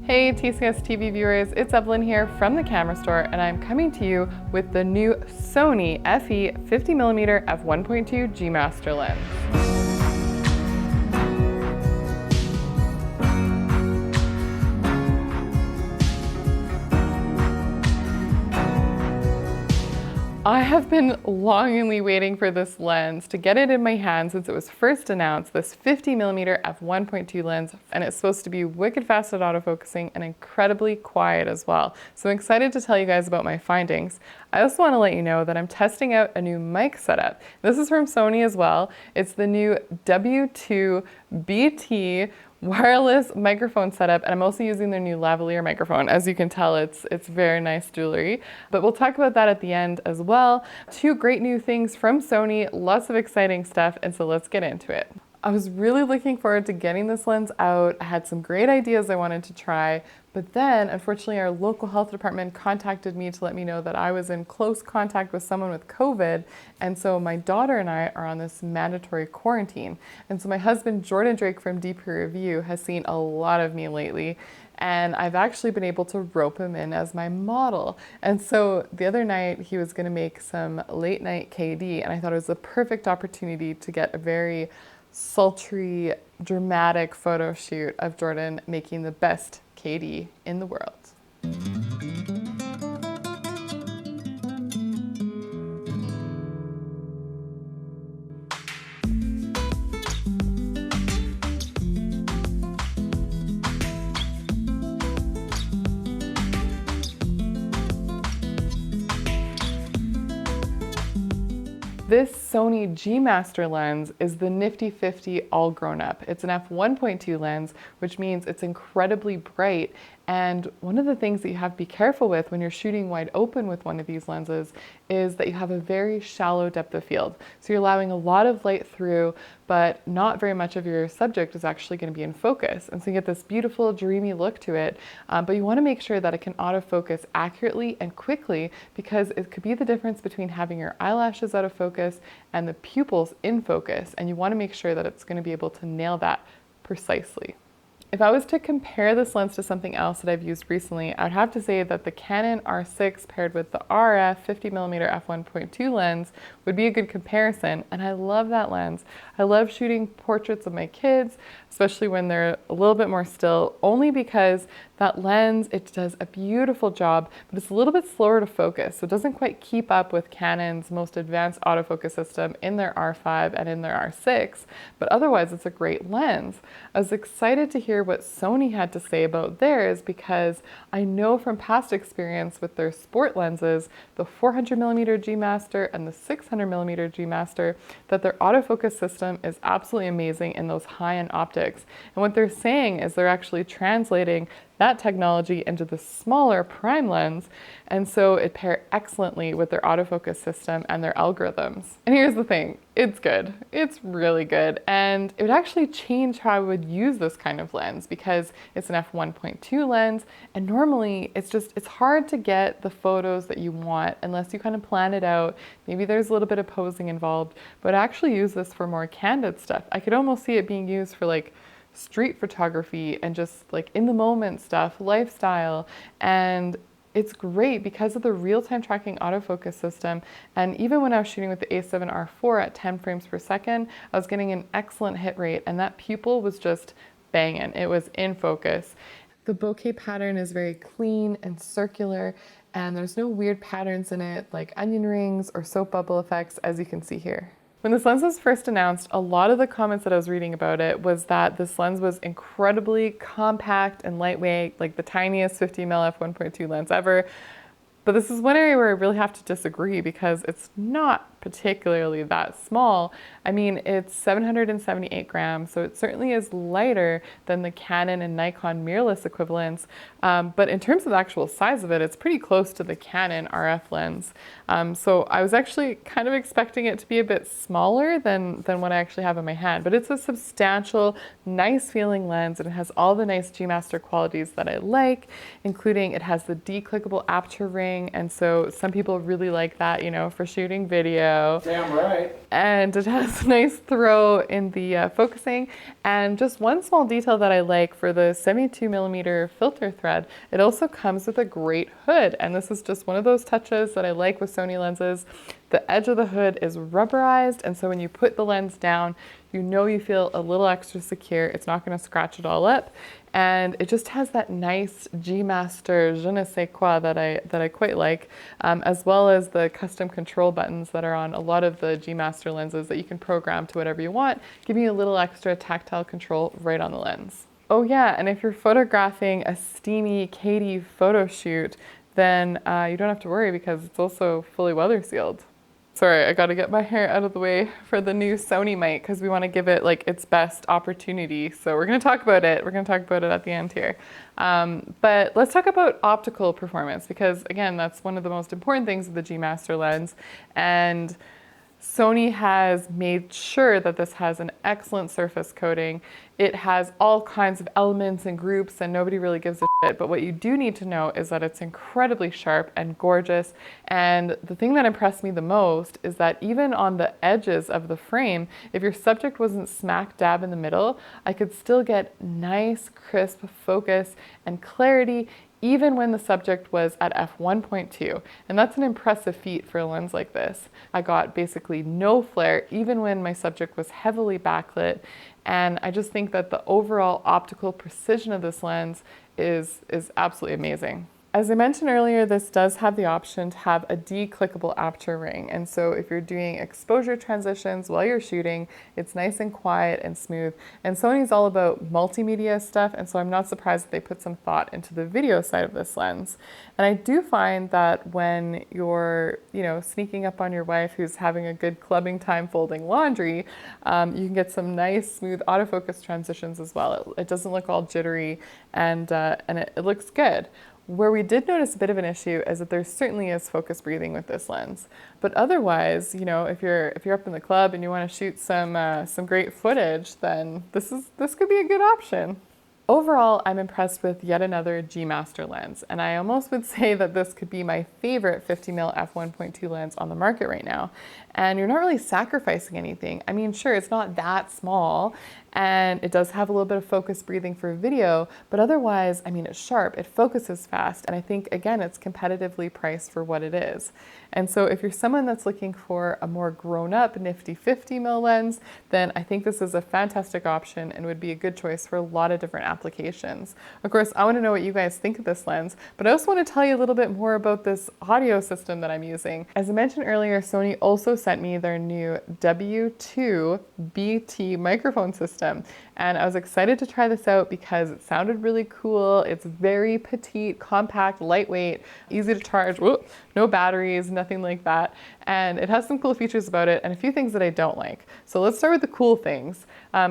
Hey TCS TV viewers, it's Evelyn here from the camera store, and I'm coming to you with the new Sony FE 50mm F1.2 G Master lens. I have been longingly waiting for this lens to get it in my hand since it was first announced, this 50mm f1.2 lens, and it's supposed to be wicked fast at autofocusing and incredibly quiet as well. So I'm excited to tell you guys about my findings. I also want to let you know that I'm testing out a new mic setup. This is from Sony as well. It's the new W2BT wireless microphone setup, and I'm also using their new lavalier microphone. As you can tell, it's very nice jewelry, but we'll talk about that at the end as well. Two great new things from Sony, lots of exciting stuff, and so let's get into it. I was really looking forward to getting this lens out. I had some great ideas I wanted to try, but then unfortunately our local health department contacted me to let me know that I was in close contact with someone with COVID, and so my daughter and I are on this mandatory quarantine. And so my husband Jordan Drake from DP Review has seen a lot of me lately, and I've actually been able to rope him in as my model. And so the other night he was going to make some late night KD, and I thought it was the perfect opportunity to get a very sultry, dramatic photo shoot of Jordan making the best KD in the world. This Sony G Master lens is the nifty 50 all grown up. It's an f1.2 lens, which means it's incredibly bright. And one of the things that you have to be careful with when you're shooting wide open with one of these lenses is that you have a very shallow depth of field. So you're allowing a lot of light through, but not very much of your subject is actually going to be in focus. And so you get this beautiful, dreamy look to it, but you want to make sure that it can autofocus accurately and quickly, because it could be the difference between having your eyelashes out of focus and the pupils in focus. And you want to make sure that it's going to be able to nail that precisely. If I was to compare this lens to something else that I've used recently, I would have to say that the Canon R6 paired with the RF 50mm f1.2 lens would be a good comparison, and I love that lens. I love shooting portraits of my kids, especially when they're a little bit more still, only because that lens, it does a beautiful job, but it's a little bit slower to focus, so it doesn't quite keep up with Canon's most advanced autofocus system in their R5 and in their R6, but otherwise it's a great lens. I was excited to hear what Sony had to say about theirs, because I know from past experience with their sport lenses, the 400mm G Master and the 600mm G Master, that their autofocus system is absolutely amazing in those high-end optics. And what they're saying is they're actually translating that technology into the smaller prime lens, and so it pairs excellently with their autofocus system and their algorithms. And here's the thing, it's good. It's really good, and it would actually change how I would use this kind of lens, because it's an f1.2 lens, and normally it's hard to get the photos that you want unless you kind of plan it out. Maybe there's a little bit of posing involved, but I actually use this for more candid stuff. I could almost see it being used for like street photography and just like in the moment stuff, lifestyle. And it's great because of the real-time tracking autofocus system. And even when I was shooting with the A7R4 at 10 frames per second, I was getting an excellent hit rate, and that pupil was just banging. It was in focus. The bokeh pattern is very clean and circular, and there's no weird patterns in it like onion rings or soap bubble effects, as you can see here. When this lens was first announced, a lot of the comments that I was reading about it was that this lens was incredibly compact and lightweight, like the tiniest 50mm f1.2 lens ever. But this is one area where I really have to disagree, because it's not particularly that small. I mean, it's 778 grams, so it certainly is lighter than the Canon and Nikon mirrorless equivalents. But in terms of the actual size of it, it's pretty close to the Canon RF lens. So I was actually kind of expecting it to be a bit smaller than what I actually have in my hand. But it's a substantial, nice feeling lens, and it has all the nice G Master qualities that I like, including it has the declickable aperture ring. And so some people really like that, you know, for shooting video stereo. Damn right. And it has a nice throw in the focusing. And just one small detail that I like for the 72mm filter thread, it also comes with a great hood. And this is just one of those touches that I like with Sony lenses. The edge of the hood is rubberized, and so when you put the lens down, you know you feel a little extra secure. It's not going to scratch it all up. And it just has that nice G Master je ne sais quoi that I quite like, as well as the custom control buttons that are on a lot of the G Master lenses that you can program to whatever you want, giving you a little extra tactile control right on the lens. Oh yeah, and if you're photographing a steamy Katie photo shoot, then you don't have to worry because it's also fully weather sealed. Sorry, I gotta get my hair out of the way for the new Sony mic because we want to give it like its best opportunity. So we're gonna talk about it. We're gonna talk about it at the end here. But let's talk about optical performance because again, that's one of the most important things of the G Master lens. And Sony has made sure that this has an excellent surface coating. It has all kinds of elements and groups and nobody really gives a shit. But what you do need to know is that it's incredibly sharp and gorgeous. And the thing that impressed me the most is that even on the edges of the frame, if your subject wasn't smack dab in the middle, I could still get nice, crisp focus and clarity even when the subject was at f1.2. And that's an impressive feat for a lens like this. I got basically no flare, even when my subject was heavily backlit. And I just think that the overall optical precision of this lens is absolutely amazing. As I mentioned earlier, this does have the option to have a declickable aperture ring. And so if you're doing exposure transitions while you're shooting, it's nice and quiet and smooth. And Sony's all about multimedia stuff. And so I'm not surprised that they put some thought into the video side of this lens. And I do find that when you're, sneaking up on your wife who's having a good clubbing time folding laundry, you can get some nice, smooth autofocus transitions as well. It doesn't look all jittery and it looks good. Where we did notice a bit of an issue is that there certainly is focus breathing with this lens. But otherwise, if you're up in the club and you want to shoot some great footage, then this could be a good option. Overall, I'm impressed with yet another G Master lens, and I almost would say that this could be my favorite 50mm f1.2 lens on the market right now. And you're not really sacrificing anything. I mean, sure, it's not that small, and it does have a little bit of focus breathing for video, but otherwise, I mean, it's sharp, it focuses fast, and I think, again, it's competitively priced for what it is. And so if you're someone that's looking for a more grown-up, nifty 50mm lens, then I think this is a fantastic option and would be a good choice for a lot of different applications. Of course, I want to know what you guys think of this lens, but I also want to tell you a little bit more about this audio system that I'm using. As I mentioned earlier, Sony also sent me their new W2BT microphone system. And I was excited to try this out because it sounded really cool. It's very petite, compact, lightweight, easy to charge, no batteries, nothing like that. And it has some cool features about it and a few things that I don't like. So let's start with the cool things.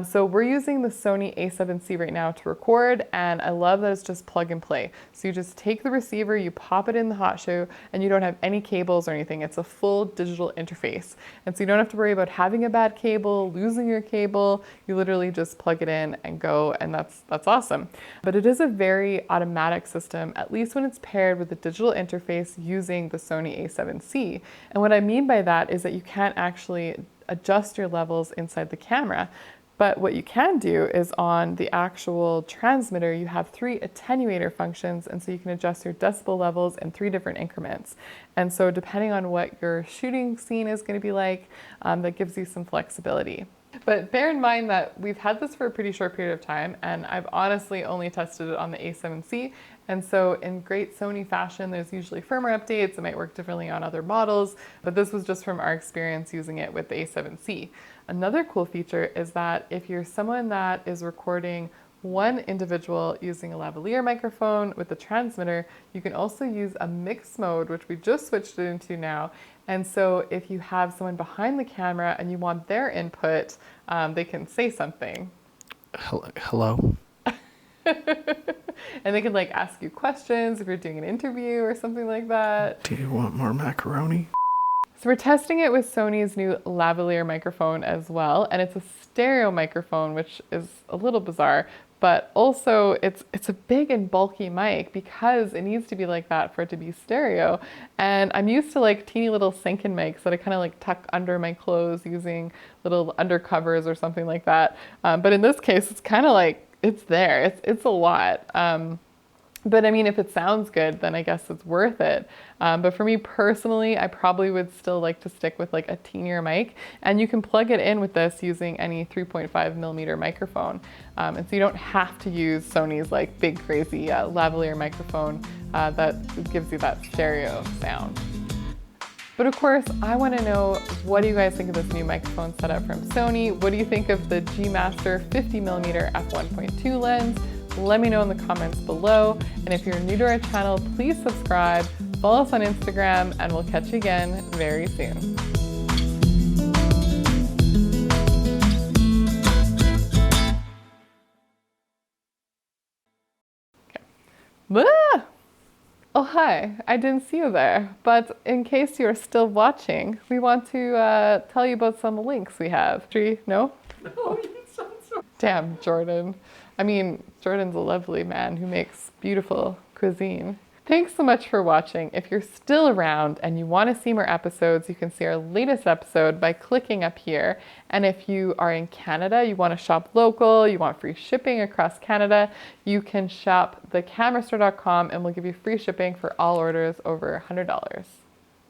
So we're using the Sony A7C right now to record, and I love that it's just plug and play. So you just take the receiver, you pop it in the hot shoe, and you don't have any cables or anything. It's a full digital interface. And so you don't have to worry about having a bad cable, losing your cable. You literally just plug it in and go, and that's awesome. But it is a very automatic system, at least when it's paired with a digital interface using the Sony A7C. And what I mean by that is that you can't actually adjust your levels inside the camera. But what you can do is on the actual transmitter, you have 3 attenuator functions, and so you can adjust your decibel levels in 3 different increments. And so depending on what your shooting scene is going to be like, that gives you some flexibility. But bear in mind that we've had this for a pretty short period of time, and I've honestly only tested it on the A7C. And so in great Sony fashion, there's usually firmware updates. It might work differently on other models, but this was just from our experience using it with the A7C. Another cool feature is that if you're someone that is recording one individual using a lavalier microphone with the transmitter, you can also use a mix mode, which we just switched it into now. And so if you have someone behind the camera and you want their input, they can say something. Hello. And they can like ask you questions if you're doing an interview or something like that. Do you want more macaroni? So we're testing it with Sony's new lavalier microphone as well, and it's a stereo microphone, which is a little bizarre, but also it's a big and bulky mic because it needs to be like that for it to be stereo. And I'm used to like teeny little Senken mics that I kind of like tuck under my clothes using little undercovers or something like that. But in this case, it's kind of like, it's there. It's a lot. But I mean, if it sounds good, then I guess it's worth it. But for me personally, I probably would still like to stick with like a teenier mic. And you can plug it in with this using any 3.5mm microphone. And so you don't have to use Sony's like big crazy lavalier microphone that gives you that stereo sound. But of course, I want to know, what do you guys think of this new microphone setup from Sony? What do you think of the G Master 50mm F1.2 lens? Let me know in the comments below. And if you're new to our channel, please subscribe, follow us on Instagram, and we'll catch you again very soon. Okay. Ah! Oh, hi, I didn't see you there, but in case you're still watching, we want to tell you about some links we have. No? No, you sound so... Damn, Jordan. I mean, Jordan's a lovely man who makes beautiful cuisine. Thanks so much for watching. If you're still around and you want to see more episodes, you can see our latest episode by clicking up here. And if you are in Canada, you want to shop local, you want free shipping across Canada, you can shop thecamerastore.com and we'll give you free shipping for all orders over $100.